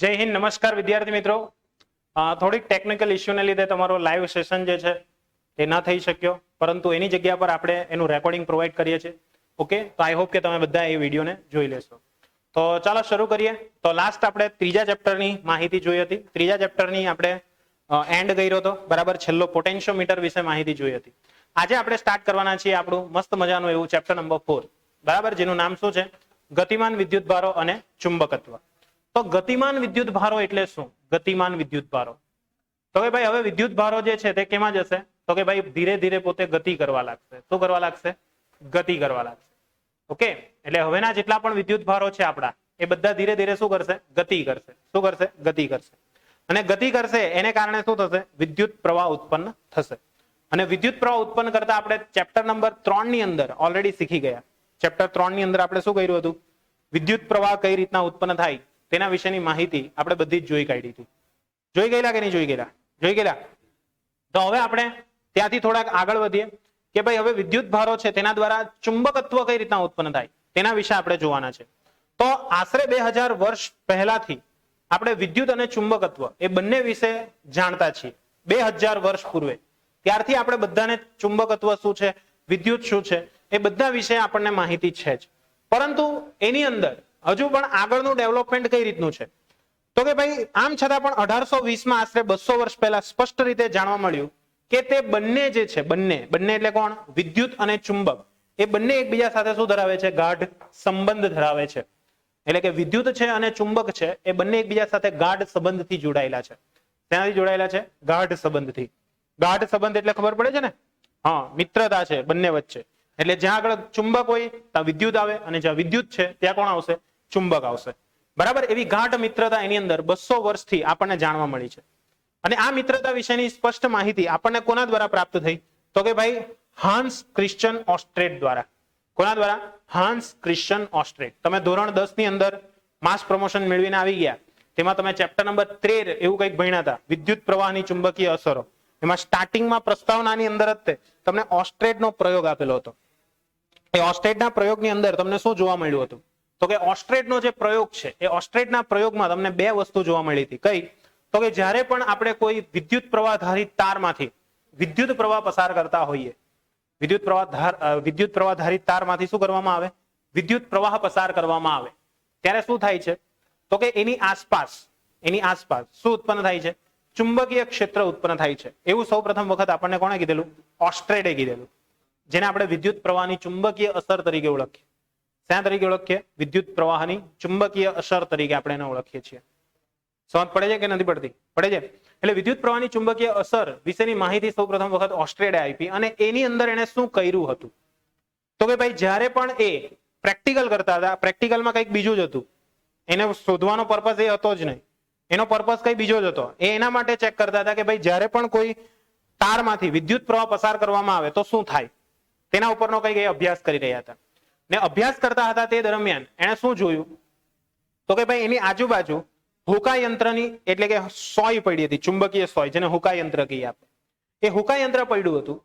જય હિન્દ, નમસ્કાર વિદ્યાર્થી મિત્રો. થોડીક ટેકનિકલ ઇસ્યુને લીધે તમારો લાઈવ સેશન જે છે એ ન થઈ શક્યો, પરંતુ એની જગ્યા પર આપણે એનું રેકોર્ડિંગ પ્રોવાઈડ કરીએ છીએ. ઓકે, તો આઈ હોપ કે તમે બધા એ વિડીયોને જોઈ લેશો. તો ચાલો શરૂ કરીએ. તો લાસ્ટ આપણે ત્રીજા ચેપ્ટરની માહિતી જોઈ હતી. ત્રીજા ચેપ્ટરની આપણે એન્ડ કર્યો હતો, બરાબર. છેલ્લો પોટેન્શિયોમીટર વિશે માહિતી જોઈ હતી. આજે આપણે સ્ટાર્ટ કરવાના છીએ આપણું મસ્ત મજાનું એવું ચેપ્ટર નંબર 4, બરાબર, જેનું નામ શું છે? ગતિમાન વિદ્યુત ભારો અને ચુંબકત્વ. તો ગતિમાન વિદ્યુત ભારો એટલે શું? ગતિમાન વિદ્યુત ભારો તો કે ભાઈ હવે વિદ્યુત ભારો જે છે તે કેમાં જશે? તો કે ભાઈ ધીરે ધીરે પોતે ગતિ કરવા લાગશે. શું કરવા લાગશે? ગતિ કરવા લાગશે. ઓકે, એટલે હવેના જેટલા પણ વિદ્યુત ભારો છે આપણા, એ બધા ધીરે ધીરે શું કરશે? ગતિ કરશે. શું કરશે? ગતિ કરશે. અને ગતિ કરશે એને કારણે શું થશે? વિદ્યુત પ્રવાહ ઉત્પન્ન થશે. અને વિદ્યુત પ્રવાહ ઉત્પન્ન કરતા આપણે ચેપ્ટર નંબર 3 ની અંદર ઓલરેડી શીખી ગયા. ચેપ્ટર 3 ની અંદર આપણે શું કર્યું હતું? વિદ્યુત પ્રવાહ કઈ રીતના ઉત્પન્ન થાય તેના વિશેની માહિતી આપણે બધી જ જોઈ કાઢી હતી. જોઈ ગયેલા કે નહીં જોઈ ગયેલા? જોઈ ગયેલા. તો હવે આપણે ત્યાંથી થોડાક આગળ વધીએ કે ભાઈ હવે વિદ્યુત ભારો છે તેના દ્વારા ચુંબકત્વ કઈ રીતના ઉત્પન્ન થાય તેના વિશે આપણે જોવાના છે. તો આશરે 2000 વર્ષ પહેલાથી આપણે વિદ્યુત અને ચુંબકત્વ એ બંને વિશે જાણતા છીએ. 2000 વર્ષ પૂર્વે ત્યારથી આપણે બધાને ચુંબકત્વ શું છે, વિદ્યુત શું છે, એ બધા વિશે આપણને માહિતી છે જ. પરંતુ એની અંદર હજુ પણ આગળનું ડેવલપમેન્ટ કઈ રીતનું છે? તો કે ભાઈ આમ છતાં પણ 1820 માં આશરે 200 વર્ષ પહેલા સ્પષ્ટ રીતે જાણવા મળ્યું કે તે બંને જે છે, બંને એટલે કોણ? વિદ્યુત અને ચુંબક, એ બંને એકબીજા સાથે શું ધરાવે છે? ગાઢ સંબંધ ધરાવે છે. એટલે કે વિદ્યુત છે અને ચુંબક છે એ બંને એકબીજા સાથે ગાઢ સંબંધથી જોડાયેલા છે. તેનાથી જોડાયેલા છે? ગાઢ સંબંધથી. ગાઢ સંબંધ એટલે ખબર પડે છે ને? હા, મિત્રતા છે બંને વચ્ચે. એટલે જ્યાં આગળ ચુંબક હોય ત્યાં વિદ્યુત આવે, અને જ્યાં વિદ્યુત છે ત્યાં કોણ આવશે? ચુંબક આવશે. બરાબર. એવી ગાઢ મિત્રતા એની અંદર 200 વર્ષથી આપણને જાણવા મળી છે. અને આ મિત્રતા વિશેની સ્પષ્ટ માહિતી આપણને કોના દ્વારા પ્રાપ્ત થઈ? તો કે ભાઈ હાન્સ ક્રિશ્ચન ઓસ્ટ્રેટ દ્વારા. કોના દ્વારા? હાન્સ ક્રિશ્ચન ઓસ્ટ્રેટ. તમે ધોરણ 10 ની અંદર માસ પ્રમોશન મેળવીને આવી ગયા, તેમાં તમે ચેપ્ટર નંબર 13 એવું કંઈક ભણ્યા હતા, વિદ્યુત પ્રવાહની ચુંબકીય અસરો. એમાં સ્ટાર્ટિંગમાં પ્રસ્તાવનાની અંદર જ તમને ઓસ્ટ્રેટનો પ્રયોગ આપેલો હતો. એ ઓસ્ટ્રેટના પ્રયોગની અંદર તમને શું જોવા મળ્યું હતું? તો કે ઓસ્ટ્રેટનો જે પ્રયોગ છે એ ઓસ્ટ્રેટના પ્રયોગમાં તમને બે વસ્તુ જોવા મળી હતી. કઈ? તો કે જ્યારે પણ આપણે કોઈ વિદ્યુત પ્રવાહધારિત તારમાંથી વિદ્યુત પ્રવાહ પસાર કરતા હોઈએ, વિદ્યુત પ્રવાહધારિત તારમાંથી શું કરવામાં આવે? વિદ્યુત પ્રવાહ પસાર કરવામાં આવે, ત્યારે શું થાય છે? તો કે એની આસપાસ શું ઉત્પન્ન થાય છે? ચુંબકીય ક્ષેત્ર ઉત્પન્ન થાય છે. એવું સૌ પ્રથમ વખત આપણને કોણે કીધેલું? ઓસ્ટ્રેટે કીધેલું. જેને આપણે વિદ્યુત પ્રવાહની ચુંબકીય અસર તરીકે ઓળખીએ. શા તરીકે ઓળખીએ? વિદ્યુત પ્રવાહની ચુંબકીય અસર તરીકે આપણે એને ઓળખીએ છીએ. સમજ પડે છે કે નથી પડતી? પડે છે. એટલે વિદ્યુત પ્રવાહની ચુંબકીય અસર વિશેની માહિતી સૌ પ્રથમ વખત ઓસ્ટ્રેટે આપી. અને એની અંદર એને શું કર્યું હતું? તો કે ભાઈ જ્યારે પણ એ પ્રેક્ટિકલ કરતા હતા, પ્રેક્ટિકલમાં કંઈક બીજું જ હતું. એને શોધવાનો પર્પઝ એ હતો જ નહીં. એનો પર્પઝ કઈ બીજો જ હતો. એ એના માટે ચેક કરતા હતા કે ભાઈ જ્યારે પણ કોઈ તારમાંથી વિદ્યુત પ્રવાહ પસાર કરવામાં આવે તો શું થાય, તેના ઉપરનો કંઈક એ અભ્યાસ કરી રહ્યા હતા. ને અભ્યાસ કરતા હતા તે દરમિયાન એને શું જોયું? તો કે ભાઈ એની આજુબાજુ હુકા યંત્રની, એટલે કે સોય પડી હતી, ચુંબકીય સોય, જેને હુકા યંત્ર કહીએ આપણે. એ હુકા યંત્ર પડ્યું હતું.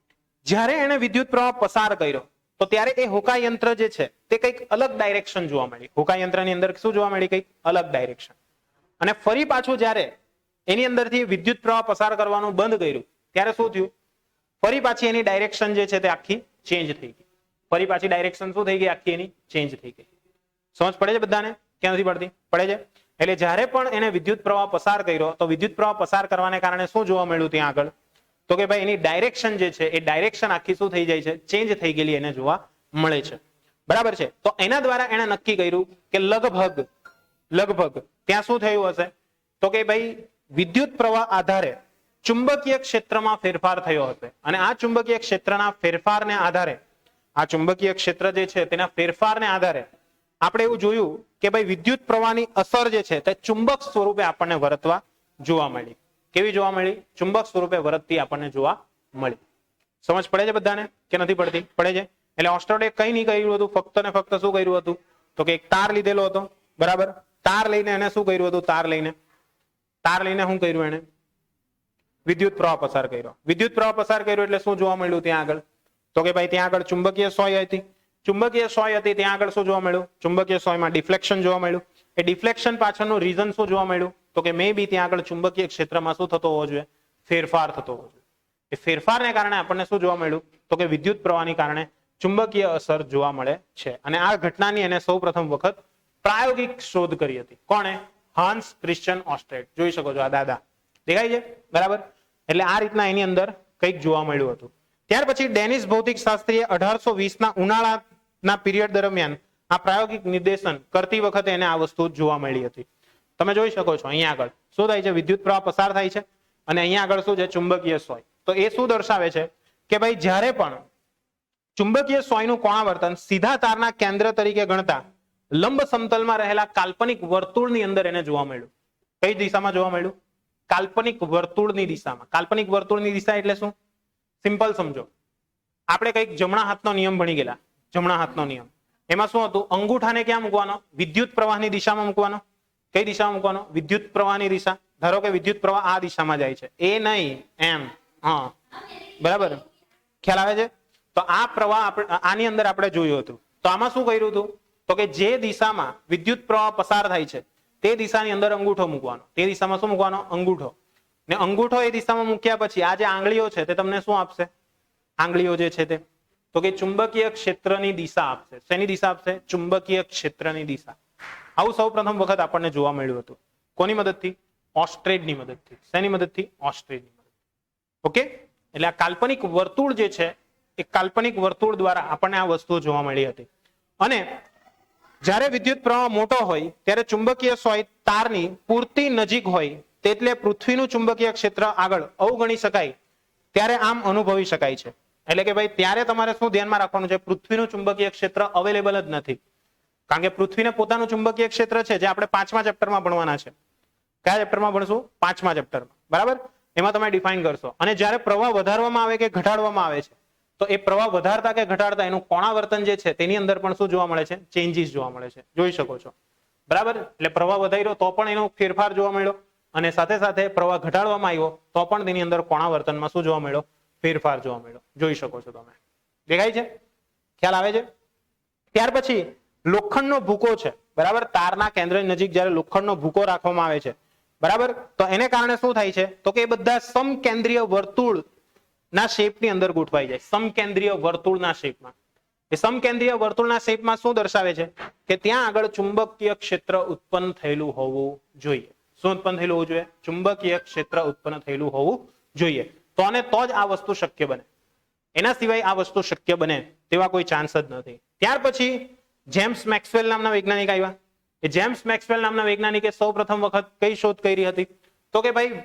જ્યારે એને વિદ્યુત પ્રવાહ પસાર કર્યો તો ત્યારે એ હુકા યંત્ર જે છે તે કંઈક અલગ ડાયરેક્શન જોવા મળી. હુકા યંત્રની અંદર શું જોવા મળી? કંઈક અલગ ડાયરેક્શન. અને ફરી પાછું જ્યારે એની અંદરથી વિદ્યુત પ્રવાહ પસાર કરવાનું બંધ કર્યું ત્યારે શું થયું? ફરી પાછી એની ડાયરેક્શન જે છે તે આખી ચેન્જ થઈ ગઈ. ફરી પાછી ડાયરેક્શન શું થઈ ગઈ? આખી એની ચેન્જ થઈ ગઈ. સમજ પડે છે બધાને કે નથી પડતી? પડે છે. એટલે જ્યારે પણ એને વિદ્યુત પ્રવાહ પસાર કર્યો તો વિદ્યુત પ્રવાહ પસાર કરવાને કારણે શું જોવા મળ્યું ત્યાં આગળ? તો કે ભાઈ એની ડાયરેક્શન જે છે એ ડાયરેક્શન આખી શું થઈ જાય છે? ચેન્જ થઈ ગયેલી એને જોવા મળે છે. બરાબર છે. તો એના દ્વારા એને નક્કી કર્યું કે લગભગ ત્યાં શું થયું હશે? તો કે ભાઈ વિદ્યુત પ્રવાહ આધારે ચુંબકીય ક્ષેત્રમાં ફેરફાર થયો હશે. અને આ ચુંબકીય ક્ષેત્રના ફેરફારને આધારે, આ ચુંબકીય ક્ષેત્ર જે છે તેના ફેરફારને આધારે આપણે એવું જોયું કે ભાઈ વિદ્યુત પ્રવાહની અસર જે છે તે ચુંબક સ્વરૂપે આપણને વર્તવા જોવા મળી. કેવી જોવા મળી? ચુંબક સ્વરૂપે વર્તતી આપણને જોવા મળી. સમજ પડે છે બધાને કે નથી પડતી? પડે છે. એટલે ઓસ્ટ્રેટે કઈ નહીં કર્યું હતું, ફક્ત ને ફક્ત શું કર્યું હતું? તો કે એક તાર લીધેલો હતો, બરાબર. તાર લઈને એને શું કર્યું હતું? તાર લઈને શું કર્યું? એને વિદ્યુત પ્રવાહ પસાર કર્યો. વિદ્યુત પ્રવાહ પસાર કર્યો એટલે શું જોવા મળ્યું ત્યાં આગળ? તો કે ભાઈ ત્યાં આગળ ચુંબકીય સોય હતી. ત્યાં આગળ શું જોવા મળ્યું? ચુંબકીય સોયમાં ડિફ્લેક્શન જોવા મળ્યું. એ ડિફ્લેક્શન પાછળનું રીઝન શું જોવા મળ્યું? તો કે મે બી ત્યાં આગળ ચુંબકીય ક્ષેત્રમાં શું થતો હોવો જોઈએ? ફેરફાર થતો હોવો જોઈએ. એ ફેરફારને કારણે આપણને શું જોવા મળ્યું? તો કે વિદ્યુત પ્રવાહની કારણે ચુંબકીય અસર જોવા મળે છે. અને આ ઘટનાની એને સૌ પ્રથમ વખત પ્રાયોગિક શોધ કરી હતી. કોણે? હાન્સ ક્રિશ્ચિયન ઓસ્ટ્રેટ. જોઈ શકો છો આ દાદા દેખાય છે, બરાબર? એટલે આ રીતના એની અંદર કંઈક જોવા મળ્યું હતું. ત્યાર પછી ડેનિશ ભૌતિક શાસ્ત્રીએ 1820 ના ઉનાળાના પીરિયડ દરમિયાન આ પ્રાયોગિક નિર્દેશન કરતી વખતે એને આ વસ્તુ જોવા મળી હતી. તમે જોઈ શકો છો અહીંયા આગળ શું થાય છે? વિદ્યુત પ્રવાહ પસાર થાય છે અને અહીંયા આગળ શું છે? ચુંબકીય સોય. તો એ શું દર્શાવે છે કે ભાઈ જ્યારે પણ ચુંબકીય સોયનું કોણાવર્તન સીધા તારના કેન્દ્ર તરીકે ગણતા લંબ સમતલમાં રહેલા કાલ્પનિક વર્તુળની અંદર એને જોવા મળ્યું. કઈ દિશામાં જોવા મળ્યું? કાલ્પનિક વર્તુળની દિશામાં. કાલ્પનિક વર્તુળની દિશા એટલે શું? સિમ્પલ સમજો. આપણે કઈક જમણા હાથનો નિયમ ભણી ગયેલા. જમણા હાથનો નિયમ એમાં શું હતું? અંગૂઠાને ક્યાં મૂકવાનો? વિદ્યુત પ્રવાહની દિશામાં મૂકવાનો. કઈ દિશામાં મૂકવાનો? વિદ્યુત પ્રવાહની દિશા. ધારો કે વિદ્યુત પ્રવાહ આ દિશામાં જાય છે, એ નહીં એમ. હા, બરાબર, ખ્યાલ આવે છે? તો આ પ્રવાહ આની અંદર આપણે જોયું હતું. તો આમાં શું કર્યું હતું? તો કે જે દિશામાં વિદ્યુત પ્રવાહ પસાર થાય છે તે દિશાની અંદર અંગૂઠો મૂકવાનો. તે દિશામાં શું મૂકવાનો? અંગૂઠો. ને અંગૂઠો એ દિશામાં મૂક્યા પછી આ જે આંગળીઓ છે તે તમને શું આપશે? આંગળીઓ જે છે તે તો કે ચુંબકીય ક્ષેત્રની દિશા આપશે. શેની દિશા આપશે? ચુંબકીય ક્ષેત્રની દિશા. આવું સૌ પ્રથમ વખત આપણને જોવા મળ્યું હતું. કોની મદદથી? ઓસ્ટ્રેટની મદદથી. શેની મદદથી? ઓસ્ટ્રેટની મદદથી. ઓકે, એટલે આ કાલ્પનિક વર્તુળ જે છે એ કાલ્પનિક વર્તુળ દ્વારા આપણને આ વસ્તુઓ જોવા મળી હતી. અને જ્યારે વિદ્યુત પ્રવાહ મોટો હોય ત્યારે ચુંબકીય સોય તારની પૂરતી નજીક હોય એટલે પૃથ્વીનું ચુંબકીય ક્ષેત્ર આગળ અવગણી શકાય ત્યારે આમ અનુભવી શકાય છે. એટલે કે ભાઈ ત્યારે તમારે શું ધ્યાનમાં રાખવાનું છે? પૃથ્વીનું ચુંબકીય ક્ષેત્ર અવેલેબલ જ નથી. કારણ કે પૃથ્વીને પોતાનું ચુંબકીય ક્ષેત્ર છે, જે આપણે 5મા ચેપ્ટરમાં ભણવાના છે. કયા ચેપ્ટરમાં ભણશું? 5મા ચેપ્ટરમાં, બરાબર? એમાં તમે ડિફાઇન કરશો. અને જ્યારે પ્રવાહ વધારવામાં આવે કે ઘટાડવામાં આવે છે તો એ પ્રવાહ વધારતા કે ઘટાડતા એનું કોણાવર્તન જે છે તેની અંદર પણ શું જોવા મળે છે? ચેન્જીસ જોવા મળે છે. જોઈ શકો છો, બરાબર? એટલે પ્રવાહ વધાર્યો તો પણ એનો ફેરફાર જોવા મળ્યો અને સાથે સાથે પ્રવાહ ઘટાડવામાં આવ્યો તો પણ તેની અંદર કોણાવર્તનમાં શું જોવા મળ્યો? ફેરફાર જોવા મળ્યો. જોઈ શકો છો તમે. દેખાય છે? ખ્યાલ આવે છે? ત્યાર પછી લોખંડનો ભૂકો છે, બરાબર? તારના કેન્દ્રની નજીક જ્યારે લોખંડનો ભૂકો રાખવામાં આવે છે, બરાબર, તો એને કારણે શું થાય છે? તો કે એ બધા સમકેન્દ્રીય વર્તુળ ના શેપની અંદર ગોઠવાઈ જાય. સમકેન્દ્રીય વર્તુળના શેપમાં. એ સમકેન્દ્રીય વર્તુળના શેપમાં શું દર્શાવે છે? કે ત્યાં આગળ ચુંબકીય ક્ષેત્ર ઉત્પન્ન થયેલું હોવું જોઈએ. શું ઉત્પન્ન થયેલું હોવું જોઈએ? ચુંબકીય ક્ષેત્ર ઉત્પન્ન થયેલું હોવું જોઈએ. તો જ આ વસ્તુ શક્ય બને. એના સિવાય આ વસ્તુ શક્ય બને તેવા કોઈ ચાન્સ જ નથી. ત્યાર પછી જેમ્સ મેક્સવેલ નામના વૈજ્ઞાનિક આવ્યા. એ જેમ્સ મેક્સવેલ નામના વૈજ્ઞાનિકે સૌ પ્રથમ વખત કઈ શોધ કરી હતી? તો કે ભાઈ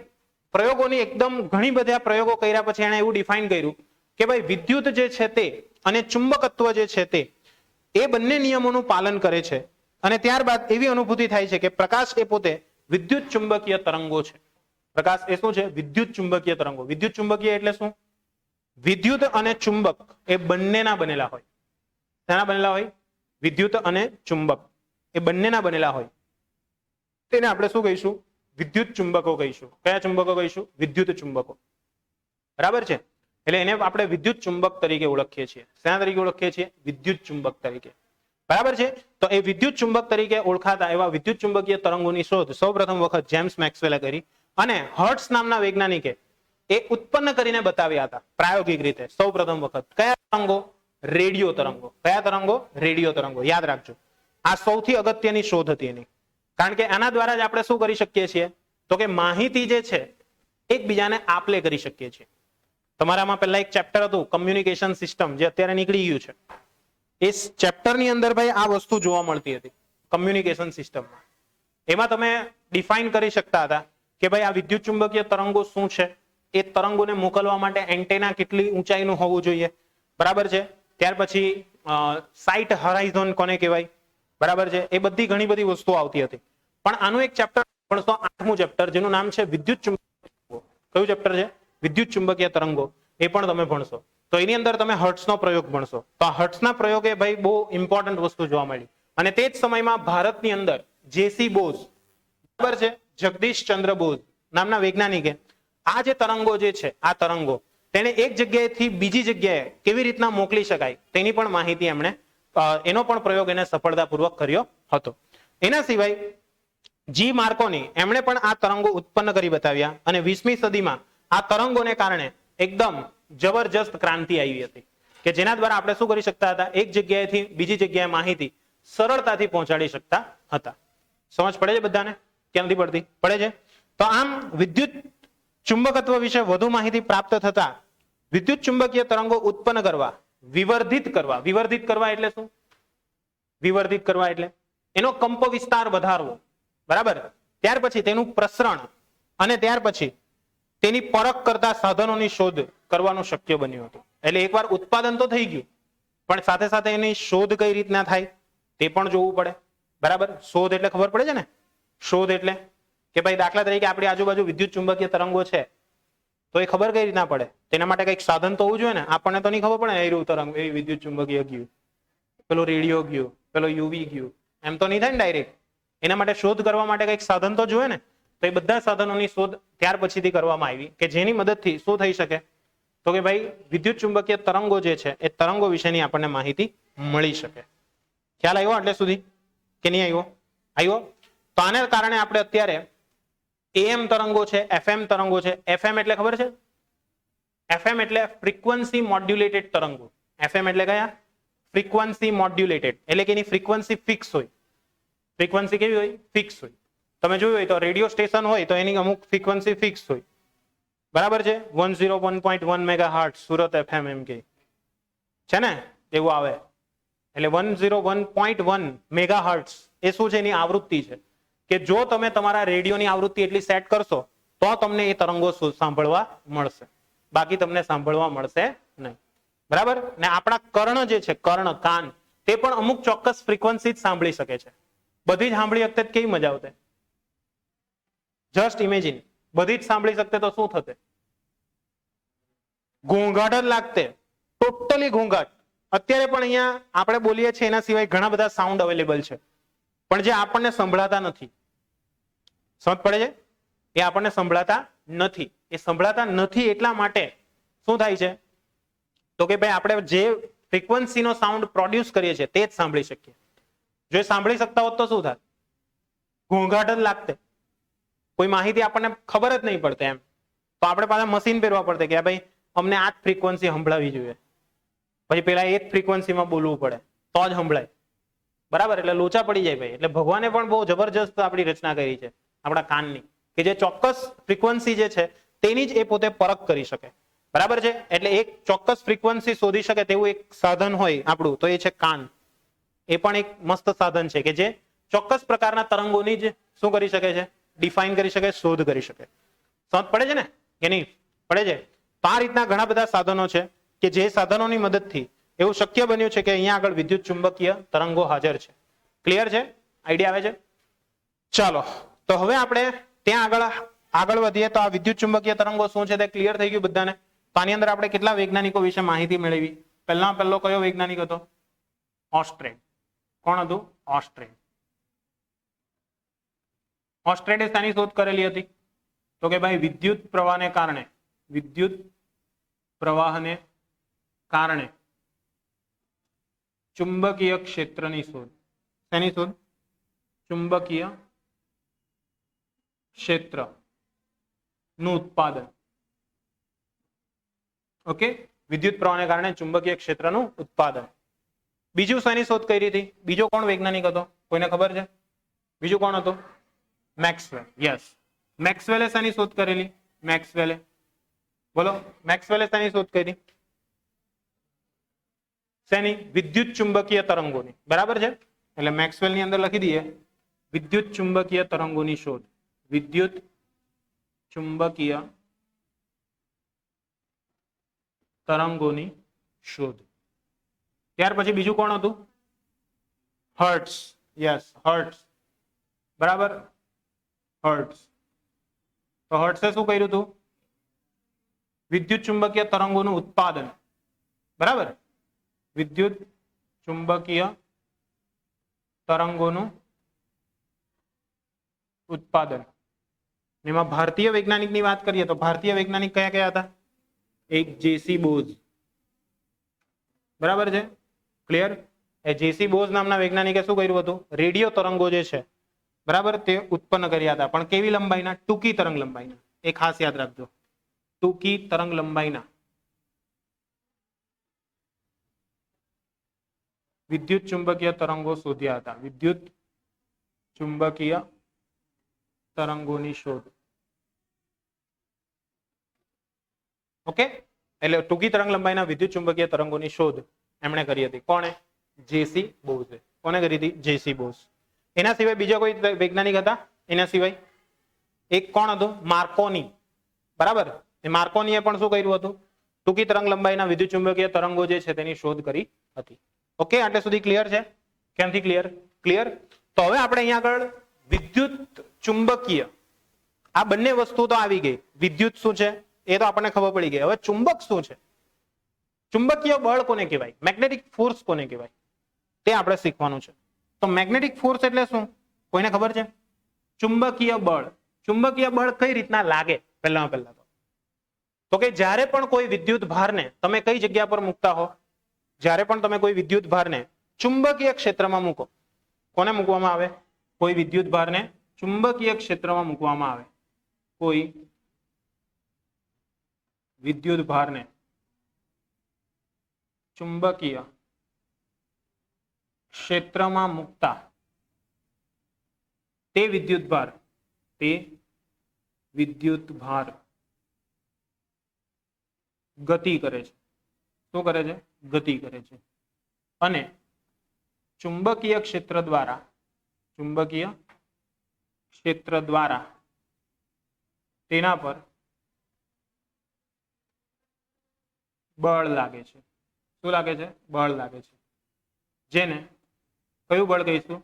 પ્રયોગોની એકદમ ઘણી બધા પ્રયોગો કર્યા પછી એને એવું ડિફાઇન કર્યું કે ભાઈ વિદ્યુત જે છે તે અને ચુંબકત્વ જે છે તે એ બંને નિયમોનું પાલન કરે છે. અને ત્યારબાદ એવી અનુભૂતિ થાય છે કે પ્રકાશ એ પોતે વિદ્યુત ચુંબકીય તરંગો છે. પ્રકાશ એ શું છે? વિદ્યુત ચુંબકીય તરંગો. વિદ્યુત ચુંબકીય એટલે શું? વિદ્યુત અને ચુંબક એ બંનેના બનેલા હોય. શેના બનેલા હોય? વિદ્યુત અને ચુંબક એ બંનેના બનેલા હોય. તેને આપણે શું કહીશું? વિદ્યુત ચુંબકો કહીશું. કયા ચુંબકો કહીશું? વિદ્યુત ચુંબકો. બરાબર છે? એટલે એને આપણે વિદ્યુત ચુંબક તરીકે ઓળખીએ છીએ. શેના તરીકે ઓળખીએ છીએ? વિદ્યુત ચુંબક તરીકે. બરાબર છે? તો એ વિદ્યુત ચુંબક તરીકે ઓળખાતા એવા વિદ્યુત ચુંબકીય તરંગોની શોધ સૌ પ્રથમ વખત જેમ્સ મેક્સવેલે કરી અને હર્ટ્ઝ નામના વૈજ્ઞાનિકે એ ઉત્પન્ન કરીને બતાવ્યા હતા પ્રાયોગિક રીતે સૌ પ્રથમ વખત. કયા તરંગો? રેડિયો તરંગો. કયા તરંગો? રેડિયો તરંગો. યાદ રાખજો, આ સૌથી અગત્યની શોધ હતી એની. કારણ કે આના દ્વારા જ આપણે શું કરી શકીએ છીએ? તો કે માહિતી જે છે એકબીજાને આપલે કરી શકીએ છીએ. તમારામાં પહેલા એક ચેપ્ટર હતું કમ્યુનિકેશન સિસ્ટમ, જે અત્યારે નીકળી ગયું છે. એ ચેપ્ટરની અંદર ભાઈ આ વસ્તુ જોવા મળતી હતી કમ્યુનિકેશન સિસ્ટમમાં. એમાં તમે ડિફાઇન કરી શકતા હતા કે ભાઈ આ વિદ્યુત ચુંબકીય તરંગો શું છે, એ તરંગોને મોકલવા માટે એન્ટેના કેટલી ઊંચાઈનું હોવું જોઈએ, બરાબર છે? ત્યાર પછી સાઇટ હોરાઇઝોન કોને કહેવાય, બરાબર છે? એ બધી ઘણી બધી વસ્તુઓ આવતી હતી. પણ આનું એક ચેપ્ટર ભણશો, 8મું ચેપ્ટર, જેનું નામ છે વિદ્યુત ચુંબકીય. કયું ચેપ્ટર છે? વિદ્યુત ચુંબકીય તરંગો. એ પણ તમે ભણશો. તો એની અંદર તમે હર્ટ્ઝનો પ્રયોગ ભણશો. તો આ હર્ટ્ઝના પ્રયોગે ભાઈ બહુ ઇમ્પોર્ટન્ટ વસ્તુ જોવા મળી. અને તે જ સમયમાં ભારતની અંદર જેસી બોઝ, બરાબર છે, જગદીશ ચંદ્ર બોઝ નામના વૈજ્ઞાનિકે આ જે તરંગો જે છે, આ તરંગો તેને એક જગ્યાએથી બીજી જગ્યાએ કેવી રીતના મોકલી શકાય તેની પણ માહિતી એમણે એનો પણ પ્રયોગ એને સફળતાપૂર્વક કર્યો હતો. એના સિવાય જી માર્કોની એમણે પણ આ તરંગો ઉત્પન્ન કરી બતાવ્યા અને 20મી સદીમાં આ તરંગોને કારણે એકદમ જબરજસ્ત ક્રાંતિ આવી હતી કે જેના દ્વારા આપણે શું કરી શકતા હતા, એક જગ્યાએથી બીજી જગ્યાએ માહિતી સરળતાથી પહોંચાડી શકતા હતા. સમજ પડે છે બધાને કે નથી પડતી? પડે છે. તો આમ વિદ્યુત ચુંબકત્વ વિશે વધુ માહિતી પ્રાપ્ત થતા વિદ્યુત ચુંબકીય તરંગો ઉત્પન્ન કરવા, વિવર્ધિત કરવા એટલે શું? વિવર્ધિત કરવા એટલે એનો કંપ વિસ્તાર વધારવો, બરાબર. ત્યાર પછી તેનું પ્રસરણ અને ત્યાર પછી તેની પરખ કરતા સાધનોની શોધ કરવાનું શક્ય બન્યું હતું. એટલે એકવાર ઉત્પાદન તો થઈ ગયું, પણ સાથે સાથે એની શોધ કઈ રીતના થાય તે પણ જોવું પડે, બરાબર. શોધ એટલે ખબર પડે છે ને, શોધ એટલે કે ભાઈ દાખલા તરીકે આપણી આજુબાજુ વિદ્યુત ચુંબકીય તરંગો છે તો એ ખબર કઈ રીતના પડે? તેના માટે કઈક સાધન તો હોવું જોઈએ ને. આપણને તો નહીં ખબર પડે એ તરંગ એ વિદ્યુત ચુંબકીય ગયું, પેલો રેડિયો ગયો, પેલો યુવી ગયું, એમ તો નહીં થાય ને ડાયરેક્ટ. એના માટે શોધ કરવા માટે કઈક સાધન તો જોઈએ ને. તો એ બધા સાધનોની શોધ ત્યાર પછીથી કરવામાં આવી કે જેની મદદથી શું થઈ શકે, તો કે ભાઈ વિદ્યુત ચુંબકીય તરંગો જે છે એ તરંગો વિશેની આપણને માહિતી મળી શકે. ખ્યાલ આવ્યો એટલે સુધી કે નહીં આવ્યો? આવ્યો. તો આને કારણે આપણે અત્યારે એમ તરંગો છે, એફએમ તરંગો છે. એફએમ એટલે ખબર છે? એફએમ એટલે ફ્રીક્વન્સી મોડ્યુલેટેડ તરંગો. એફએમ એટલે કયા? ફ્રીક્વન્સી મોડ્યુલેટેડ, એટલે કે એની ફ્રીક્વન્સી ફિક્સ હોય. ફ્રીક્વન્સી કેવી હોય? ફિક્સ હોય. તમે જોયું હોય તો રેડિયો સ્ટેશન હોય તો એની અમુક ફ્રીક્વન્સી ફિક્સ હોય, બરાબર છે. 101.1 મેગાહર્ટ્ઝ સુરત એફએમ એમ કે છે ને, એવું આવે. એટલે 101.1 મેગાહર્ટ્ઝ એ શું છે? એની આવૃત્તિ છે કે જો તમે તમારા રેડિયોની આવૃત્તિ એટલી સેટ કરશો તો તમને એ તરંગો સાંભળવા મળશે, બાકી તમને સાંભળવા મળશે નહીં, બરાબર. ને આપણા કર્ણ જે છે, કર્ણ કાન, તે પણ અમુક ચોક્કસ ફ્રીક્વન્સી જ સાંભળી શકે છે. બધી જ સાંભળી શકતે કેવી મજા આવતે? જસ્ટ ઇમેજિન, બધી જ સાંભળી શકતે તો શું થતે? ઘોંઘાટ જ લાગતે, ટોટલી ઘોંઘાટ. અત્યારે પણ અહીંયા આપણે બોલીએ છીએ એના સિવાય ઘણા બધા સાઉન્ડ અવેલેબલ છે પણ જે આપણને સંભળાતા નથી. સમજ પડે છે? એ આપણને સંભળાતા નથી. એ સંભળાતા નથી એટલા માટે શું થાય છે તો કે ભાઈ આપણે જે ફ્રીક્વન્સીનો સાઉન્ડ પ્રોડ્યુસ કરીએ છીએ તે જ સાંભળી શકીએ. જો એ સાંભળી શકતા હોત તો શું થાય? ઘોંઘાટ જ લાગતે, કોઈ માહિતી આપણને ખબર જ નહીં પડતે એમ. તો આપણે પાછા મશીન પહેરવા પડતે કે ભાઈ અમને આ જ ફ્રીક્વન્સી સંભળાવી જોઈએ, પછી પેલા એ જ ફ્રીક્વન્સીમાં બોલવું પડે તો જ સંભળાય, બરાબર. એટલે લોચા પડી જાય ભાઈ. એટલે ભગવાને પણ બહુ જબરજસ્ત આપણી રચના કરી છે આપણા કાનની, કે જે ચોક્કસ ફ્રીક્વન્સી જે છે તેની જ એ પોતે પરખ કરી શકે, બરાબર છે. એટલે એક ચોક્કસ ફ્રીક્વન્સી શોધી શકે તેવું એક સાધન હોય આપણું તો એ છે કાન. એ પણ એક મસ્ત સાધન છે કે જે ચોક્કસ પ્રકારના તરંગોની જ શું કરી શકે છે? ડિફાઇન કરી શકે, શોધ કરી શકે. સમજ પડે છે ને કે નહીં? પડે છે. તો આ રીતના ઘણા બધા સાધનો છે કે જે સાધનોની મદદથી એવું શક્ય બન્યું છે કે અહીંયા આગળ વિદ્યુત ચુંબકીય તરંગો હાજર છે. ક્લિયર છે? આઈડિયા આવે છે? ચાલો, તો હવે આપણે ત્યાં આગળ વધીએ. તો આ વિદ્યુત ચુંબકીય તરંગો શું છે તે ક્લિયર થઈ ગયું બધાને. તો આની અંદર આપણે કેટલા વૈજ્ઞાનિકો વિશે માહિતી મેળવી. પહેલો કયો વૈજ્ઞાનિક હતો? ઓસ્ટ્રેડ. કોણ હતું? ઓસ્ટ્રેડ. ઓસ્ટ્રેડે શાની શોધ કરેલી હતી? તો કે ભાઈ વિદ્યુત પ્રવાહને કારણે ચુંબકીય ક્ષેત્રની શોધ. શેની શોધ? ચુંબકીય ક્ષેત્ર નું ઉત્પાદન. ઓકે, વિદ્યુત પ્રવાહને કારણે ચુંબકીય ક્ષેત્રનું ઉત્પાદન. બીજું શેની શોધ કરી હતી? બીજો કોણ વૈજ્ઞાનિક હતો? કોઈને ખબર છે? બીજું કોણ હતું? મેક્સવેલ. યસ, મેક્સવેલે શેની શોધ કરેલી? મેક્સવેલે બોલો, મેક્સવેલે શેની શોધ કરી? શેની? વિદ્યુત ચુંબકીય તરંગોની, બરાબર છે. એટલે મેક્સવેલ ની અંદર લખી દઈએ વિદ્યુત ચુંબકીય તરંગોની શોધ. વિદ્યુત ચુંબકીય તરંગોની શોધ. ત્યાર પછી બીજું કોણ હતું? હર્ટ્ઝ. યસ, હર્ટ્ઝ, બરાબર. હર્ટ્ઝ. તો હર્ટ્ઝે શું કર્યું હતું? વિદ્યુત ચુંબકીય તરંગોનું ઉત્પાદન, બરાબર. વિદ્યુત ચુંબકીય તરંગોનું ઉત્પાદન. એમાં ભારતીય વૈજ્ઞાનિકની વાત કરીએ તો ભારતીય વૈજ્ઞાનિક કયા કયા હતા? એક જેસી બોઝ, બરાબર છે. ક્લિયર? એ જેસી બોઝ નામના વૈજ્ઞાનિકે શું કર્યું હતું? રેડિયો તરંગો જે છે, બરાબર, તે ઉત્પન્ન કર્યા હતા, પણ કેવી લંબાઈના? ટૂંકી તરંગ લંબાઈના. એ ખાસ યાદ રાખજો, ટૂંકી તરંગ લંબાઈના વિદ્યુત ચુંબકીય તરંગો શોધ્યા હતા. વિદ્યુત ચુંબકીય તરંગોની શોધ. ઓકે, એટલે ટૂંકી તરંગ લંબાઈના વિદ્યુત ચુંબકીય તરંગોની શોધ એમણે કરી હતી. કોણે? જેસી બોઝે. કોને કરી હતી? જેસી બોઝ. એના સિવાય બીજા કોઈ વૈજ્ઞાનિક હતા? એના સિવાય એક કોણ હતું? માર્કોની. બરાબર, એ માર્કોનીએ પણ શું કર્યું હતું? ટૂંકી તરંગ લંબાઈના વિદ્યુત ચુંબકીય તરંગો જે છે તેની શોધ કરી હતી. ઓકે, આટલે સુધી ક્લિયર છે? કેમથી ક્લિયર? ક્લિયર. તો હવે આપણે અહીંયા આગળ વિદ્યુત ચુંબકીય, આ બંને વસ્તુ તો આવી ગઈ. વિદ્યુત શું છે એ તો આપણને ખબર પડી ગઈ. હવે ચુંબક શું છે? ચુંબકીય બળ કોને કહેવાય? મેગ્નેટિક ફોર્સ કોને કહેવાય? તે આપણે શીખવાનું છે. તો મેગ્નેટિક ફોર્સ એટલે શું? કોઈને ખબર છે? ચુંબકીય બળ. ચુંબકીય બળ કઈ રીતના લાગે? પહેલા તો કે જ્યારે પણ કોઈ વિદ્યુત ભારને તમે કઈ જગ્યા પર મૂકતા હો, જ્યારે પણ તમે કોઈ વિદ્યુત ભારને ચુંબકીય ક્ષેત્રમાં મૂકો, કોને મૂકવામાં આવે? કોઈ વિદ્યુત ભારને ચુંબકીય ક્ષેત્રમાં મૂકવામાં આવે. કોઈ વિદ્યુત ભારને ચુંબકીય ક્ષેત્રમાં મૂકતા તે વિદ્યુત ભાર ગતિ કરે છે. શું કરે છે? ગતિ કરે છે. અને ચુંબકીય ક્ષેત્ર દ્વારા તેના પર બળ લાગે છે. શું લાગે છે? બળ લાગે છે. જેને કયું બળ કહીશું?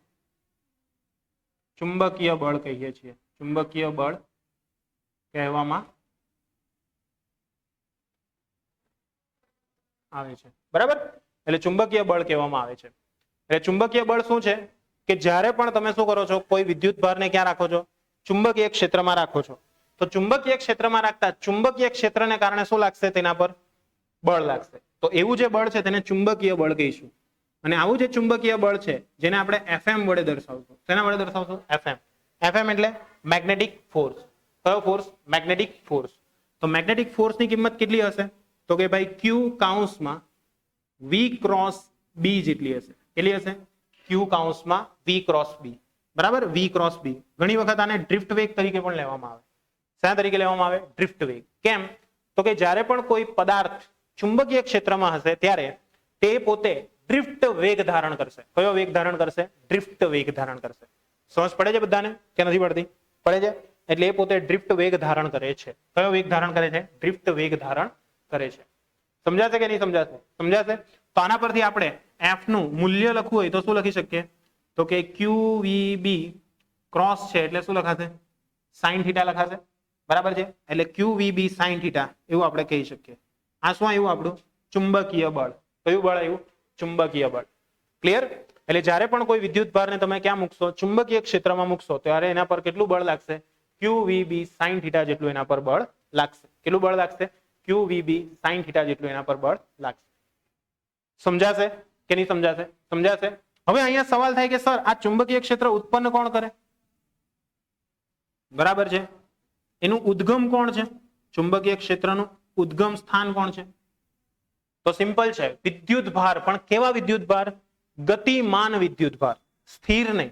ચુંબકીય બળ કહીએ છીએ. ચુંબકીય બળ કહેવામાં આવે છે. બરાબર, એટલે ચુંબકીય બળ કહેવામાં આવે છે. એટલે ચુંબકીય બળ શું છે? કે જ્યારે પણ તમે શું કરો છો? કોઈ વિદ્યુત ભારને ક્યાં રાખો છો? ચુંબકીય ક્ષેત્રમાં રાખો છો. તો ચુંબકીય ક્ષેત્રમાં રાખતા ચુંબકીય ક્ષેત્રને કારણે શું લાગશે? તેના પર બળ લાગશે. તો એવું જે બળ છે તેને ચુંબકીય બળ કહીશું. અને આવું જે ચુંબકીય બળ છે જેને આપણે FM વડે દર્શાવશું. શેના વડે દર્શાવશું? FM. FM એટલે મેગ્નેટિક ફોર્સ. કયો ફોર્સ? Magnetic force. તો મેગ્નેટિક ફોર્સની કિંમત કેટલી હશે? તો કે ભાઈ Q કૌંસમાં V ક્રોસ B જેટલી હશે. કેટલી હશે? Q કૌંસમાં V ક્રોસ B. બરાબર, V ક્રોસ B. ઘણી વખત આને ડ્રિફ્ટ વેગ તરીકે પણ લેવામાં આવે. શા તરીકે લેવામાં આવે? ડ્રિફ્ટ વેગ. કેમ? તો કે જ્યારે પણ કોઈ પદાર્થ ચુંબકીય ક્ષેત્રમાં હશે ત્યારે તે પોતે ડ્રિફ્ટ વેગ ધારણ કરશે. કયો વેગ ધારણ કરશે? ડ્રિફ્ટ વેગ ધારણ કરશે. સમજ પડે છે બધાને કે નથી પડતી? પડે છે. એટલે એ પોતે ડ્રિફ્ટ વેગ ધારણ કરે છે. કયો વેગ ધારણ કરે છે? ડ્રિફ્ટ વેગ ધારણ કરે છે. સમજાશે કે નહીં સમજાશે? સમજાશે. તો આના પરથી આપણે F નું મૂલ્ય લખવું હોય તો શું લખી શકીએ? તો કે QVB ક્રોસ છે એટલે શું લખાશે? sin થીટા લખાશે. બરાબર છે, એટલે QVB sin થીટા એવું આપણે કહી શકીએ. આ શું આવ્યું? આપણું ચુંબકીય બળ. કયું બળ આવ્યું? ચુંબકીય બળ. ક્લિયર? એટલે જ્યારે પણ કોઈ વિદ્યુત ભારને તમે ક્યાં મૂકશો? ચુંબકીય ક્ષેત્રમાં મૂકશો ત્યારે એના પર કેટલું બળ લાગશે? QVB sin થીટા જેટલું એના પર બળ લાગશે. કેટલું બળ લાગશે? QVB sin થીટા જેટલું એના પર બળ લાગશે. સમજાશે કે નહીં સમજાશે? સમજાશે. હવે અહીંયા સવાલ થાય કે સર આ ચુંબકીય ક્ષેત્ર ઉત્પન્ન કોણ કરે? બરાબર છે, એનું ઉદ્ગમ કોણ છે? ચુંબકીય ક્ષેત્રનું ઉદ્ગમ સ્થાન કોણ છે? તો સિમ્પલ છે, વિદ્યુત ભાર. પણ કેવા વિદ્યુત ભાર? ગતિમાન વિદ્યુત ભાર, સ્થિર નહીં.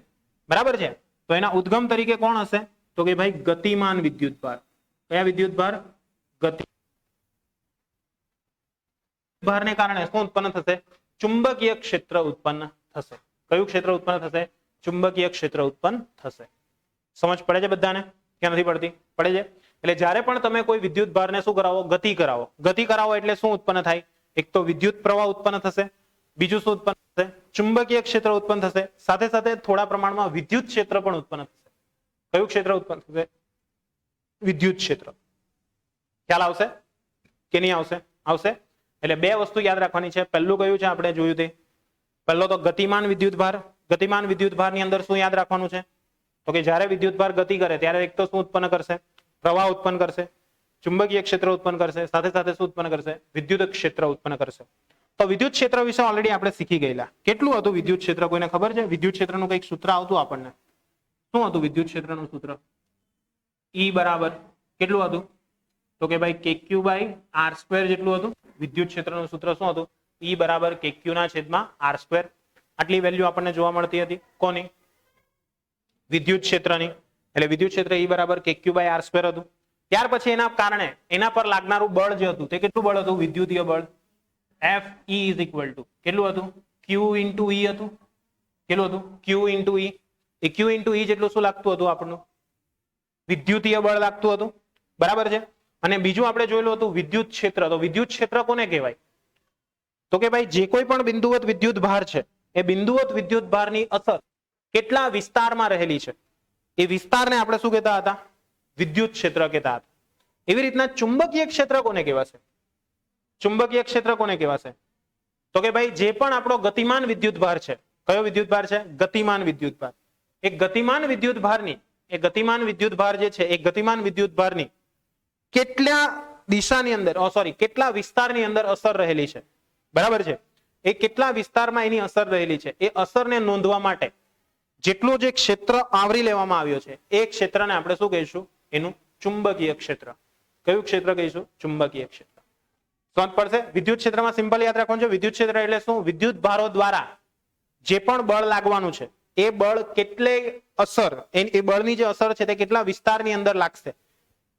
બરાબર છે, તો એના ઉદ્ગમ તરીકે કોણ હશે? તો કે ભાઈ ગતિમાન વિદ્યુત ભાર. કયા વિદ્યુત ભાર? ગતિ ભારને કારણે શું ઉત્પન્ન થશે? ચુંબકીય ક્ષેત્ર ઉત્પન્ન થશે. કયું ક્ષેત્ર ઉત્પન્ન થશે? ચુંબકીય ક્ષેત્ર ઉત્પન્ન થશે. સમજ પડે છે બધાને કે નથી પડતી? પડે છે. એટલે જ્યારે પણ તમે કોઈ વિદ્યુત ભારને શું કરાવો? ગતિ કરાવો. ગતિ કરાવો એટલે શું ઉત્પન્ન થાય? એક તો વિદ્યુત પ્રવાહ ઉત્પન્ન થશે, બીજું શું ઉત્પન્ન થશે? ચુંબકીય ક્ષેત્ર ઉત્પન્ન થશે. સાથે સાથે થોડા પ્રમાણમાં વિદ્યુત ક્ષેત્ર પણ ઉત્પન્ન થશે. કયું ક્ષેત્ર ઉત્પન્ન થશે? વિદ્યુત ક્ષેત્ર. ખ્યાલ આવશે કે નહીં આવશે? આવશે. એટલે બે વસ્તુ યાદ રાખવાની છે. પહેલું કયું છે? આપણે જોયું તે પહેલો તો ગતિમાન વિદ્યુત ભાર. ગતિમાન વિદ્યુત ભારની અંદર શું યાદ રાખવાનું છે? તો કે જ્યારે વિદ્યુત ભાર ગતિ કરે ત્યારે એક તો શું ઉત્પન્ન કરશે? પ્રવાહ ઉત્પન્ન કરશે, ચુંબકીય ક્ષેત્ર ઉત્પન્ન કરશે, સાથે સાથે શું ઉત્પન્ન કરશે? વિદ્યુત ક્ષેત્ર ઉત્પન્ન કરશે. તો વિદ્યુત ક્ષેત્ર વિશે ઓલરેડી આપણે શીખી ગયેલા. કેટલું હતું વિદ્યુત ક્ષેત્ર? કોઈને ખબર છે? વિદ્યુત ક્ષેત્રનું કંઈક સૂત્ર આવતું આપણને. શું હતું વિદ્યુત ક્ષેત્રનું સૂત્ર? E બરાબર કેટલું હતું? તો કે ભાઈ KQ બાય R સ્ક્વેર જેટલું હતું. વિદ્યુત ક્ષેત્રનું સૂત્ર શું હતું? E બરાબર KQ ના છેદમાં R સ્ક્વેર. આટલી વેલ્યુ આપણને જોવા મળતી હતી કોની? વિદ્યુત ક્ષેત્રની. એટલે વિદ્યુત ક્ષેત્ર E બરાબર KQ બાય R સ્ક્વેર હતું. ત્યાર પછી એના કારણે એના પર લાગનારું બળ જે હતું તે કેટલું બળ હતું? વિદ્યુતીય બળ Fe ઇઝ ઇક્વલ ટુ કેટલું હતું? Q ઇન્ટુ E હતું. કેટલું હતું? Q into E. એ Q ઇન્ટુ E જેટલું શું લાગતું હતું આપણનું? વિદ્યુતીય બળ લાગતું હતું. બરાબર છે. અને બીજું આપણે જોયેલું હતું વિદ્યુત ક્ષેત્ર. તો વિદ્યુત ક્ષેત્ર કોને કહેવાય? તો કે ભાઈ જે કોઈ પણ બિંદુવત વિદ્યુત ભાર છે એ બિંદુવત વિદ્યુત ભારની અસર કેટલા વિસ્તારમાં રહેલી છે એ વિસ્તારને આપણે શું કહેતા હતા? વિદ્યુત ક્ષેત્ર કહેતા હતા. એવી રીતના ચુંબકીય ક્ષેત્ર કોને કહેવાશે? ચુંબકીય ક્ષેત્ર કોને કહેવાશે? તો કે ભાઈ જે પણ આપણો ગતિમાન વિદ્યુત ભાર છે. કયો વિદ્યુત ભાર છે? ગતિમાન વિદ્યુત ભાર. એ ગતિમાન વિદ્યુત ભારની ગતિમાન વિદ્યુત ભાર જે છે એ ગતિમાન વિદ્યુત ભારની કેટલા દિશાની અંદર કેટલા વિસ્તારની અંદર અસર રહેલી છે. બરાબર છે. એ કેટલા વિસ્તારમાં એની અસર રહેલી છે એ અસરને નોંધવા માટે જેટલું જે ક્ષેત્ર આવરી લેવામાં આવ્યો છે એ ક્ષેત્રને આપણે શું કહીશું? એનું ચુંબકીય ક્ષેત્ર. કયું ક્ષેત્ર કહીશું? ચુંબકીય ક્ષેત્ર. સમજ પડશે? વિદ્યુત ક્ષેત્રમાં સિમ્પલ યાદ રાખવાનું છે. વિદ્યુત ક્ષેત્ર એટલે શું? વિદ્યુત ભારો દ્વારા જે પણ બળ લાગવાનું છે એ બળ કેટલે અસર એ બળની જે અસર છે તે કેટલા વિસ્તારની અંદર લાગશે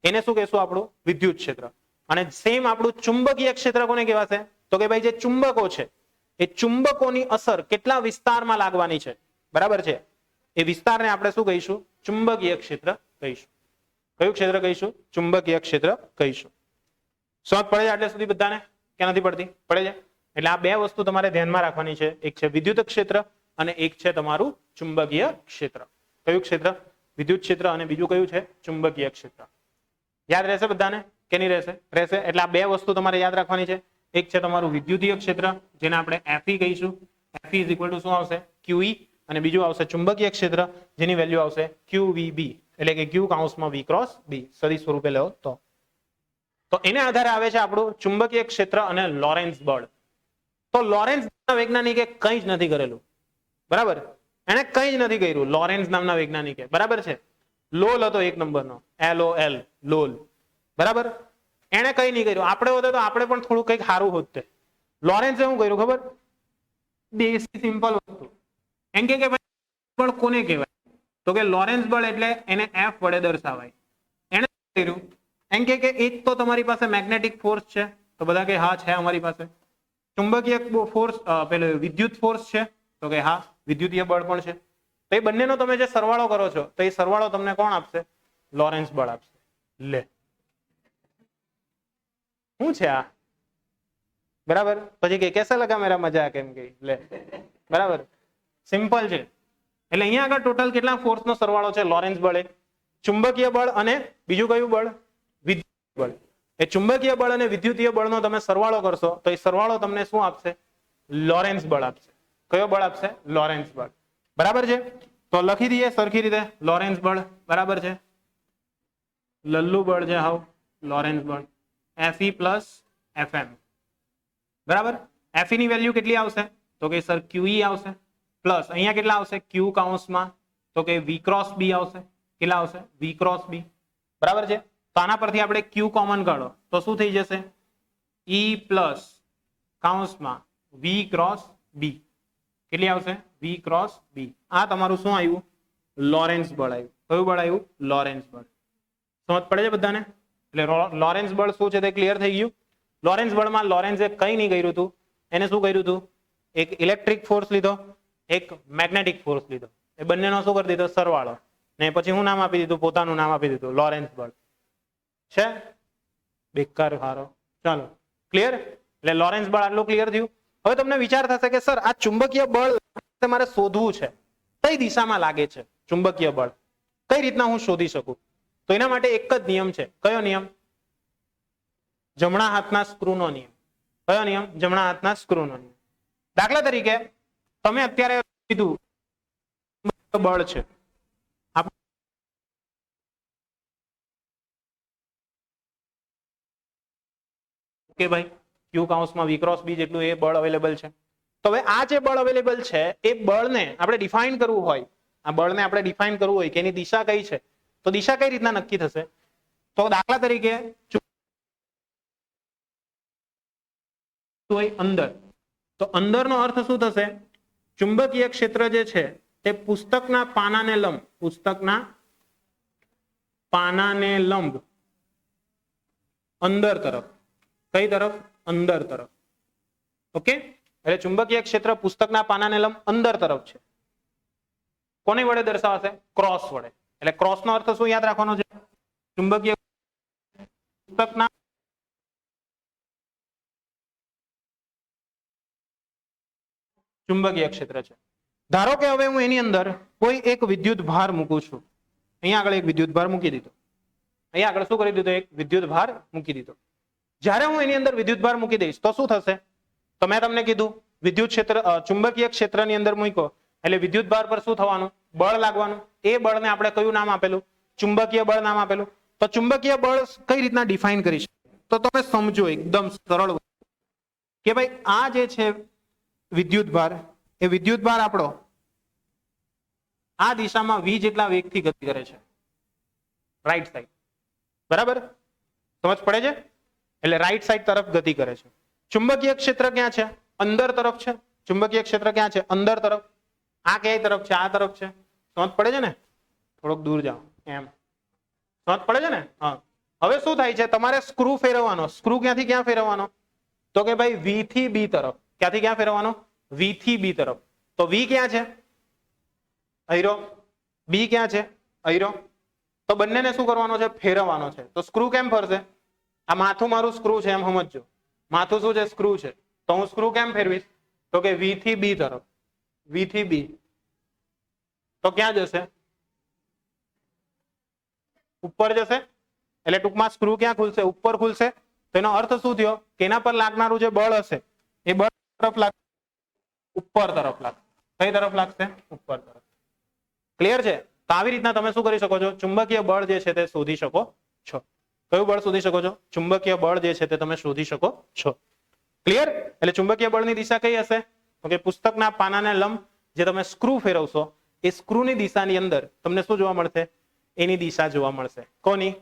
એને શું કહેશું? આપણું વિદ્યુત ક્ષેત્ર. અને સેમ આપણું ચુંબકીય ક્ષેત્ર કોને કહેવાશે? તો કે ભાઈ જે ચુંબકો છે એ ચુંબકોની અસર કેટલા વિસ્તારમાં લાગવાની છે. બરાબર છે. એ વિસ્તારને આપણે શું કહીશું? ચુંબકીય ક્ષેત્ર કહીશું. કયું ક્ષેત્ર કહીશું? ચુંબકીય ક્ષેત્ર કહીશું. સમજ પડે છે આટલે સુધી બધાને કે નથી પડતી? પડે છે. એટલે આ બે વસ્તુ તમારે ધ્યાનમાં રાખવાની છે. એક છે વિદ્યુત ક્ષેત્ર અને એક છે તમારું ચુંબકીય ક્ષેત્ર. કયું ક્ષેત્ર? વિદ્યુત ક્ષેત્ર. અને બીજું કયું છે? ચુંબકીય ક્ષેત્ર. યાદ રહેશે બધાને કે નહીં રહેશે? રહેશે. એટલે આ બે વસ્તુ તમારે યાદ રાખવાની છે. એક છે તમારું વિદ્યુતીય ક્ષેત્ર જેને આપણે Fe કહીશું. Fe ઇઝ ઇક્વલ ટુ શું આવશે? QE. અને બીજું આવશે ચુંબકીય ક્ષેત્ર જેની વેલ્યુ આવશે QVB એટલે કે Q કાઉન્સમાં V ક્રોસ B. સદી સ્વરૂપે લેવો તો એને આધારે આવે છે આપણું ચુંબકીય ક્ષેત્ર અને લોરેન્સ બળ. તો લોરેન્સ વૈજ્ઞાનિકે કંઈ જ નથી કરેલું. બરાબર? એને કંઈ જ નથી કર્યું લોરેન્સ નામના વૈજ્ઞાનિકે. બરાબર છે. લોલ હતો એક નંબરનો. LOL લોલ. બરાબર? એને કંઈ નહીં કર્યું. આપણે હોતે તો આપણે પણ થોડું કંઈક સારું હોત. લોરેન્સે શું કર્યું ખબર? દેશી સિમ્પલ વસ્તુ. એમ કે ભાઈ બળ કોને કહેવાય? તો કે લોરેન્સ બળ એટલે એને F વડે દર્શાવાય. એને કર્યું એમ કે એક તો તમારી પાસે મેગ્નેટિક ફોર્સ છે. તો બધા કે હા છે અમારી પાસે. ચુંબકીય ફોર્સ પેલો વિદ્યુત ફોર્સ છે. તો કે હા વિદ્યુતીય બળ પણ છે. તો એ બંનેનો તમે જે સરવાળો કરો છો તો એ સરવાળો તમને કોણ આપશે? લોરેન્સ બળ આપશે. લે શું છે આ? બરાબર? પછી કે કેસે લગા મેરા મજાક એમ કે લે. બરાબર? સિમ્પલ છે. એટલે અહીંયા આગળ ટોટલ કેટલા ફોર્સનો સરવાળો છે? લોરેન્સ બળ. ચુંબકીય બળ અને બીજું કયું બળ? વિદ્યુત બળ. એ ચુંબકીય બળ અને વિદ્યુતીય બળનો તમે સરવાળો કરશો તો એ સરવાળો તમને શું આપશે? લોરેન્સ બળ આપશે. કયો બળ આપશે? લોરેન્સ બળ. બરાબર છે. તો લખી દઈએ સરખી રીતે લોરેન્સ બળ. બરાબર છે. લલ્લુ બળ છે હાવ લોરેન્સ બળ. Fe plus Fm. બરાબર? Fe ની વેલ્યુ કેટલી આવશે? તો કે સર QE આવશે. પ્લસ અહીંયા કેટલા આવશે? Q કાઉન્સમાં તો કે V ક્રોસ B આવશે. કેટલા આવશે? V cross B. બરાબર છે. તો આના પરથી આપણે Q કોમન કાઢો તો શું થઈ જશે? E પ્લસ કાઉન્સમાં V ક્રોસ B. કેટલી આવશે? V cross B. આ તમારું શું આવ્યું? લોરેન્સ બળ આવ્યું. કયું બળ આવ્યું? લોરેન્સ બળ. સમજ પડે છે બધાને? એટલે લોરેન્સ બળ શું છે તે ક્લિયર થઈ ગયું. લોરેન્સ બળમાં લોરેન્સે કંઈ નહીં કર્યું હતું. એને શું કર્યું હતું? એક ઇલેક્ટ્રિક ફોર્સ લીધો, એક મેગ્નેટિક ફોર્સ લીધો. એ બંનેનો શું કરી દીધો? સરવાળો. ને પછી હું નામ આપી દીધું? પોતાનું નામ આપી દીધું લોરેન્સ બળ. છે બેકાર હારો. ચાલો ક્લિયર. એટલે લોરેન્સ બળ આટલું ક્લિયર થયું. હવે તમને વિચાર થશે કે સર આ ચુંબકીય બળ મારે શોધવું છે. કઈ દિશામાં લાગે છે ચુંબકીય બળ? કઈ રીતના હું શોધી શકું? તો એના માટે એક જ નિયમ છે. કયો નિયમ? જમણા હાથના સ્ક્રૂનો નિયમ. કયો નિયમ? જમણા હાથના સ્ક્રૂનો નિયમ. દાખલા તરીકે તમે અત્યારે કીધું બળ છે. કે ભાઈ Q કાઉન્સમાં V ક્રોસ B જેટલું એ બળ અવેલેબલ છે. તો હવે આ જે બળ અવેલેબલ છે એ બળને આપણે ડિફાઇન કરવું હોય આ બળને આપણે ડિફાઇન કરવું હોય કે એની દિશા કઈ છે, તો દિશા કઈ રીતના નક્કી થશે? તો દાખલા તરીકે અંદર, તો અંદરનો અર્થ શું થશે? ચુંબકીય ક્ષેત્ર જે છે તે પુસ્તકના પાનાને લંબ, પુસ્તકના પાનાને લંબ અંદર તરફ, કઈ તરફ? અંદર તરફ. ઓકે, એટલે ચુંબકીય ક્ષેત્ર પુસ્તકના પાનાને લંબ અંદર તરફ છે. કોની વડે દર્શાવાશે? ક્રોસ વડે. એટલે ક્રોસ નો અર્થ શું યાદ રાખવાનો છે? ચુંબકીય પુસ્તકના ચુંબકીય ક્ષેત્ર છે. ધારો કે હવે હું એની અંદર કોઈ એક વિદ્યુત ભાર મૂકું છું. અહીંયા આગળ એક વિદ્યુત ભાર મૂકી દીધો. અહીંયા આગળ શું કરી દીધો? એક વિદ્યુત ભાર મૂકી દીધો. જ્યારે હું એની અંદર વિદ્યુત ભાર મૂકી દઈશ તો શું થશે? તો મેં તમને કીધું વિદ્યુત ક્ષેત્ર, ચુંબકીય ક્ષેત્રની અંદર મૂક્યો એટલે વિદ્યુત ભાર પર શું થવાનું? બળ લાગવાનું. એ બળને આપણે કયું નામ આપેલું? ચુંબકીય બળ નામ આપેલું. તો ચુંબકીય બળ કઈ રીતના ડિફાઇન કરી શકાય? તો તમે સમજો એકદમ સરળ કે ભાઈ આ જે છે વિદ્યુત ભાર, એ વિદ્યુત ભાર આપણો આ દિશામાં v જેટલા વેગથી ગતિ કરે છે, રાઈટ સાઈડ. બરાબર, સમજ પડે છે? એટલે રાઈટ સાઈડ તરફ ગતિ કરે છે. ચુંબકીય ક્ષેત્ર ક્યાં છે? અંદર તરફ છે. ચુંબકીય ક્ષેત્ર ક્યાં છે? અંદર તરફ. આ ક્યાંય તરફ છે? આ તરફ છે. સમજ પડે છે ને? થોડોક દૂર જાઓ એમ. સમજ પડે છે ને? હા. હવે શું થાય છે? તમારે સ્ક્રૂ ફેરવવાનો. સ્ક્રૂ ક્યાંથી ક્યાં ફેરવવાનો? તો કે ભાઈ v થી b તરફ. ક્યાંથી ક્યાં ફેરવવાનો? v થી b તરફ. તો v ક્યાં છે? અહીરો. b ક્યાં છે? અહીરો. તો બંનેને શું કરવાનો છે? ફેરવવાનો છે. તો સ્ક્રૂ કેમ ફરશે? આ માથું મારું સ્ક્રૂ છે એમ સમજજો. માથું શું છે? સ્ક્રૂ છે. તો હું સ્ક્રૂ કેમ ફેરવીશ? તો કે v થી b તરફ. v થી b. તો ક્યાં જશે? ઉપર જશે. એટલે ટૂંકમાં સ્ક્રૂ ક્યાં ખુલશે? ઉપર ખુલશે. તો એનો અર્થ શું થયો? કે એના પર લાગનારું જે બળ હશે એ બળ તરફ લાગશે, ઉપર તરફ લાગશે. કઈ તરફ લાગશે? ઉપર તરફ. ક્લિયર છે? તો આવી રીતના તમે શું કરી શકો છો? ચુંબકીય બળ જે છે તે શોધી શકો છો. કયું બળ શોધી શકો છો? ચુંબકીય બળ જે છે તે તમે શોધી શકો છો. ક્લિયર? એટલે ચુંબકીય બળની દિશા કઈ હશે? તો કે પુસ્તકના પાનાને લંબ જે તમે સ્ક્રૂ ફેરવશો એ સ્ક્રૂની દિશાની અંદર તમને શું જોવા મળશે? એની દિશા જોવા મળશે. કોની?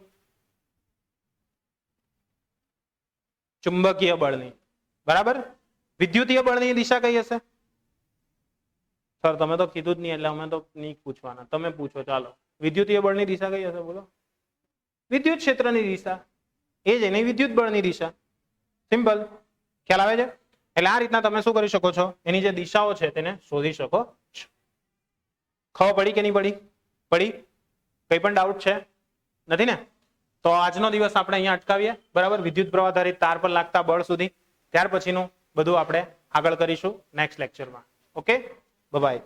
ચુંબકીય બળની. બરાબર. વિદ્યુતીય બળની દિશા કઈ હશે? સર તમે તો કીધું જ નહીં એટલે અમે તો નહીં પૂછવાના, તમે પૂછો. ચાલો, વિદ્યુતીય બળની દિશા કઈ હશે? બોલો. વિદ્યુત ક્ષેત્રની દિશા. એ જ એની વિદ્યુત બળની દિશા. સિમ્પલ. ખ્યાલ આવે છે? એટલે આ રીતના તમે શું કરી શકો છો? એની જે દિશાઓ છે તેને શોધી શકો છો. ખબર પડી કે નહીં પડી? પડી? કઈ પણ ડાઉટ છે? નથી ને? તો આજનો દિવસ આપણે અહીંયા અટકાવીએ. બરાબર, વિદ્યુત પ્રવાહ આધારિત તાર પર લાગતા બળ સુધી. ત્યાર પછીનું બધું આપણે આગળ કરીશું નેક્સ્ટ લેક્ચરમાં. Okay, by.